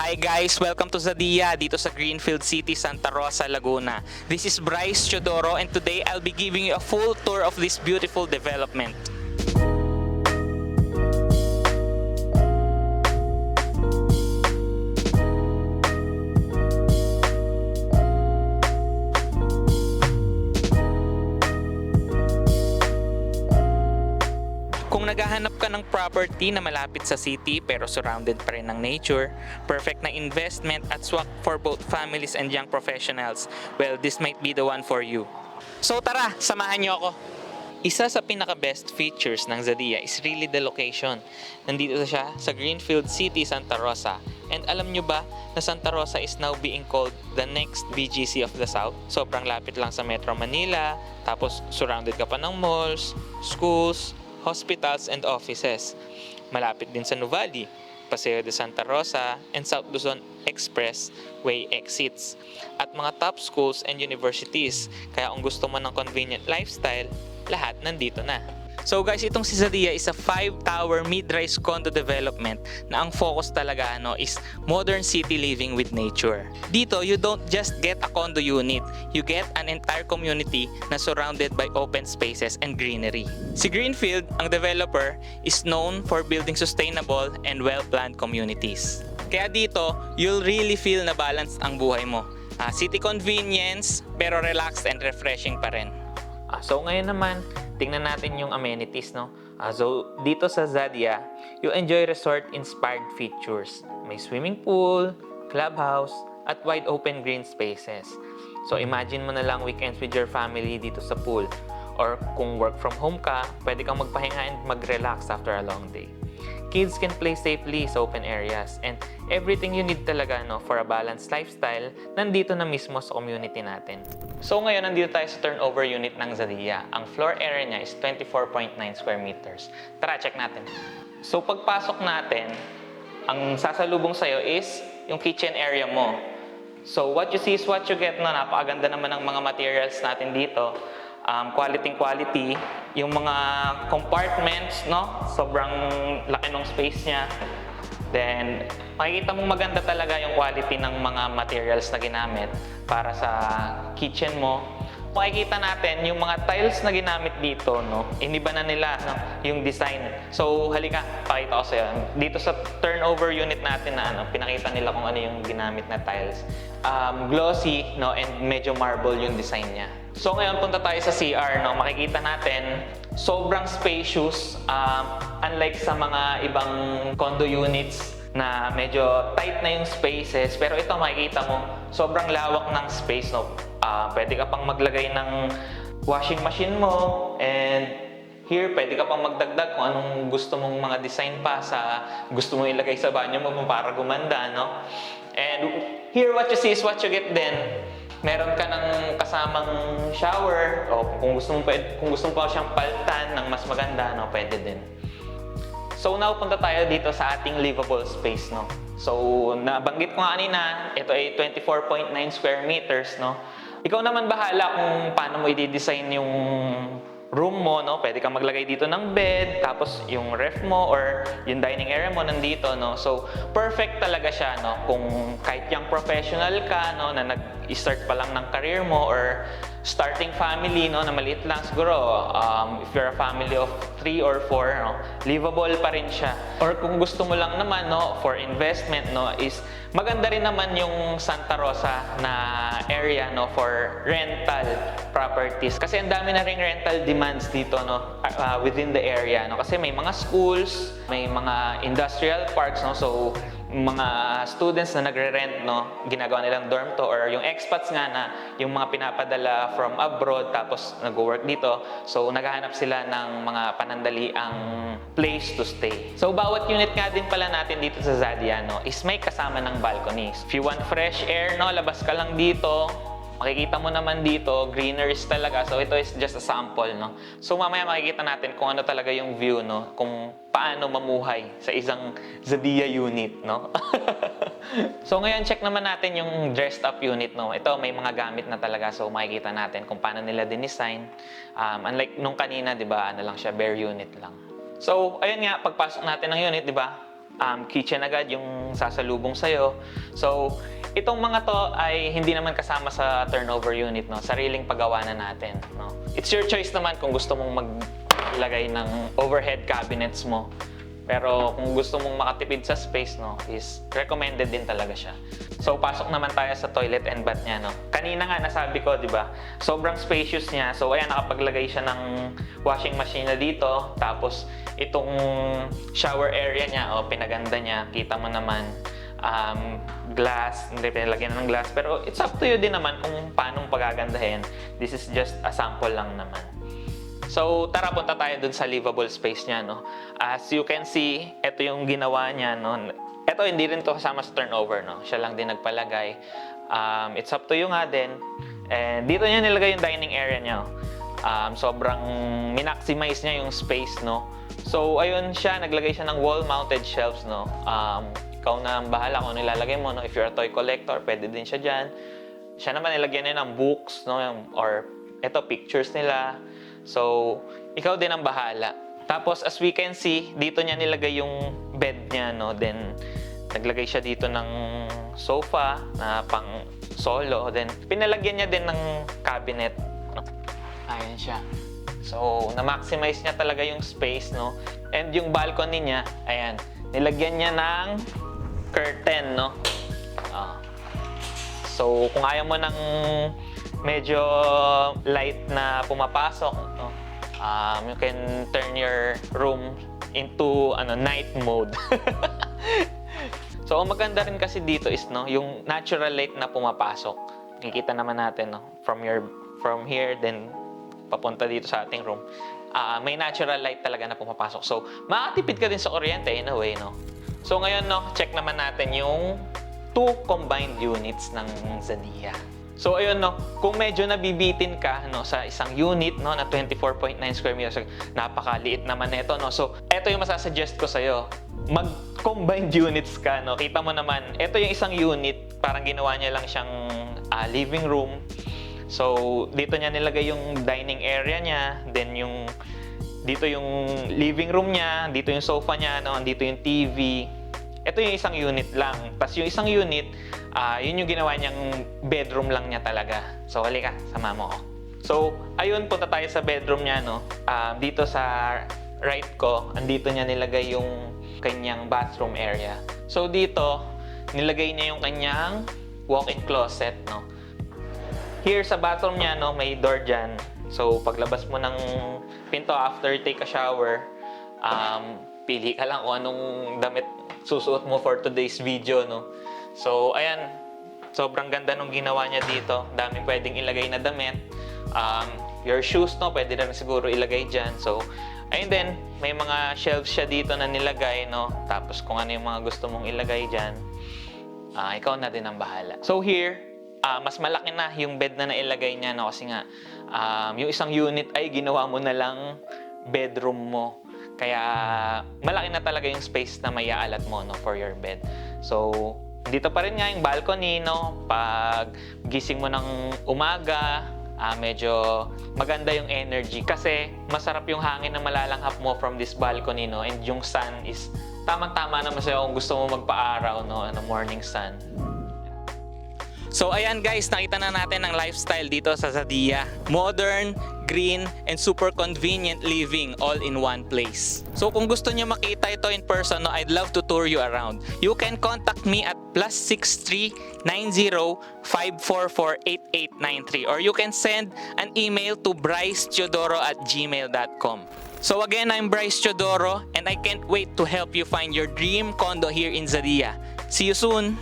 Hi guys! Welcome to Zadia dito sa Greenfield City, Santa Rosa, Laguna. This is Bryce Chodoro and today I'll be giving you a full tour of this beautiful development. Kung naghahanap ka ng property na malapit sa city pero surrounded pa rin ng nature, perfect na investment at swak for both families and young professionals, well, this might be the one for you. So tara, samahan niyo ako! Isa sa pinaka-best features ng Zadia is really the location. Nandito siya sa Greenfield City, Santa Rosa. And alam nyo ba na Santa Rosa is now being called the next BGC of the South? Sobrang lapit lang sa Metro Manila, tapos surrounded ka pa ng malls, schools, hospitals and offices. Malapit din sa Nuvali, Paseo de Santa Rosa, and South Luzon Expressway exits. At mga top schools and universities. Kaya kung gusto mo ng convenient lifestyle, lahat nandito na. So guys, itong si Zadia is a 5-tower mid-rise condo development na ang focus talaga is modern city living with nature. Dito, you don't just get a condo unit, you get an entire community na surrounded by open spaces and greenery. Si Greenfield, ang developer, is known for building sustainable and well-planned communities. Kaya dito, you'll really feel na balanced ang buhay mo. City convenience, pero relaxed and refreshing pa rin. So ngayon naman, tingnan natin yung amenities, no? So dito sa Zadia, you enjoy resort-inspired features. May swimming pool, clubhouse, at wide open green spaces. So imagine mo na lang weekends with your family dito sa pool. Or kung work from home ka, pwede kang magpahinga and mag-relax after a long day. Kids can play safely sa open areas and everything you need talaga for a balanced lifestyle nandito na mismo sa community natin. So ngayon nandito tayo sa turnover unit ng Zadia. Ang floor area niya is 24.9 square meters. Tara, check natin. So pagpasok natin, ang sasalubong sa'yo is yung kitchen area mo. So what you see is what you get. Napakaganda naman ng mga materials natin dito. Quality. Yung mga compartments, sobrang laki ng space niya. Then, makikita mong maganda talaga yung quality ng mga materials na ginamit para sa kitchen mo. Makikita natin yung mga tiles na ginamit dito, iniba na nila yung design. So, halika, pakita ko sa'yo. Dito sa turnover unit natin na pinakita nila kung ano yung ginamit na tiles. Glossy, and medyo marble yung design niya. So, ngayon punta tayo sa CR, makikita natin sobrang spacious, unlike sa mga ibang condo units na medyo tight na yung spaces. Pero ito makikita mo, sobrang lawak ng space. Pwede ka pang maglagay ng washing machine mo, and here pwede ka pang magdagdag kung anong gusto mong mga design pa sa gusto mong ilagay sa banyo mo para gumanda. And here what you see is what you get then. Meron ka ng kasamang shower, o kung gusto mo pa siyang palitan ng mas maganda, pwede din. So now punta tayo dito sa ating livable space, So nabanggit ko nga kanina, ito ay 24.9 square meters, Ikaw naman bahala kung paano mo i-design yung room mo, Pwede kang maglagay dito ng bed, tapos yung ref mo or yung dining area mo nandito, So perfect talaga siya, Kung kahit young professional ka, na nag-start pa lang ng career mo or starting family, na maliit lang siguro, if you're a family of 3 or 4, livable pa rin siya. Or kung gusto mo lang naman, for investment, is maganda rin naman yung Santa Rosa na area, for rental properties. Kasi ang dami na ring rental demands dito, within the area, Kasi may mga schools, may mga industrial parks, So mga students na nagre-rent, ginagawa nilang dorm to, or yung expats nga na yung mga pinapadala from abroad tapos nag-work dito. So naghahanap sila ng mga panandaliang place to stay. So bawat unit nga din pala natin dito sa Zadia, is may kasama ng balconies. If you want fresh air, labas ka lang dito. Makikita mo naman dito, greeneries talaga. So ito is just a sample, So mamaya makikita natin kung ano talaga yung view, Kung paano mamuhay sa isang Zadia unit, So ngayon, check naman natin yung dressed up unit, Ito, may mga gamit na talaga. So makikita natin kung paano nila din-design. Unlike nung kanina, di ba, lang siya, bare unit lang. So, ayun nga, pagpasok natin ng unit, di ba, kitchen agad yung sasalubong sa'yo. So, itong mga to ay hindi naman kasama sa turnover unit, no? Sariling paggawa na natin, no? It's your choice naman kung gusto mong maglagay ng overhead cabinets mo. Pero kung gusto mong makatipid sa space, no, is recommended din talaga siya. So, pasok naman tayo sa toilet and bath niya, no. Kanina nga nasabi ko, di ba? Sobrang spacious niya. So, ayan, nakapaglagay siya ng washing machine na dito. Tapos, itong shower area niya, pinaganda niya. Kita mo naman, glass, hindi pinalagyan ng glass. Pero, it's up to you din naman kung paano pagagandahin. This is just a sample lang naman. So, tara, punta tayo dun sa livable space niya, no? As you can see, ito yung ginawa niya, no? Ito, hindi rin to kasama sa turnover, no? Siya lang din nagpalagay. It's up to you nga din. And dito niya nilagay yung dining area niya. Sobrang minaximize niya yung space, no? So, ayun siya, naglagay siya ng wall-mounted shelves, no? Ikaw na ang bahala kung nilalagay mo, no? If you're a toy collector, pwede din siya dyan. Siya naman nilagyan niya ng books, no? Or, ito, pictures nila. So, ikaw din ang bahala. Tapos, as we can see, dito niya nilagay yung bed niya, no? Then, naglagay siya dito ng sofa na pang solo. Then, pinalagyan niya din ng cabinet, no? Ayan siya. So, na-maximize niya talaga yung space, no? And yung balcony niya, ayan, nilagyan niya ng curtain, no? So, kung ayaw mo ng medyo light na pumapasok, no? You can turn your room into night mode. So, ang maganda rin kasi dito is, no, yung natural light na pumapasok. Nakikita naman natin, no, from here, then papunta dito sa ating room. May natural light talaga na pumapasok. So, makatipid ka din sa kuryente in a way, no? So, ngayon, no, check naman natin yung 2 combined units ng Zadia. So, ayun, no, kung medyo nabibitin ka, no, sa isang unit, no, na 24.9 square meters, napakaliit naman nito, no. So, ito yung masasuggest ko sa'yo. Mag-combined units ka, no. Kita mo naman, ito yung isang unit, parang ginawa niya lang siyang living room. So, dito niya nilagay yung dining area niya, then dito yung living room niya, dito yung sofa niya, no, dito yung TV. Ito yung isang unit lang. Tapos yung isang unit, yun yung ginawa niyang bedroom lang niya talaga. So, halika, sama mo ako. So, ayun, punta tayo sa bedroom niya, no? Dito sa right ko, andito niya nilagay yung kanyang bathroom area. So, dito, nilagay niya yung kanyang walk-in closet, no? Here sa bathroom niya, no, may door dyan. So, paglabas mo ng pinto after take a shower, pili ka lang kung anong damit susuot mo for today's video, no? So, ayan, sobrang ganda nung ginawa niya dito. Daming pwedeng ilagay na damit. Your shoes, no, pwede na rin siguro ilagay dyan. So, ayun din, may mga shelves siya dito na nilagay, no? Tapos kung ano yung mga gusto mong ilagay dyan, ikaw na din ang bahala. So here, mas malaki na yung bed na nailagay niya, no? Kasi nga, yung isang unit ay ginawa mo na lang bedroom mo. Kaya malaki na talaga yung space na may aalat mo, no, for your bed. So, dito pa rin nga yung balcony, no? Pag gising mo ng umaga, medyo maganda yung energy kasi masarap yung hangin na malalanghap mo from this balcony, no? And yung sun is tamang-tama naman sa'yo kung gusto mo magpa-araw, no? Morning sun. So ayan guys, nakita na natin ang lifestyle dito sa Zadia. Modern, green, and super convenient living all in one place. So kung gusto niyo makita ito in person, no, I'd love to tour you around. You can contact me at +63 90 544 8893 or you can send an email to bryceteodoro@gmail.com. So again, I'm Bryce Teodoro and I can't wait to help you find your dream condo here in Zadia. See you soon!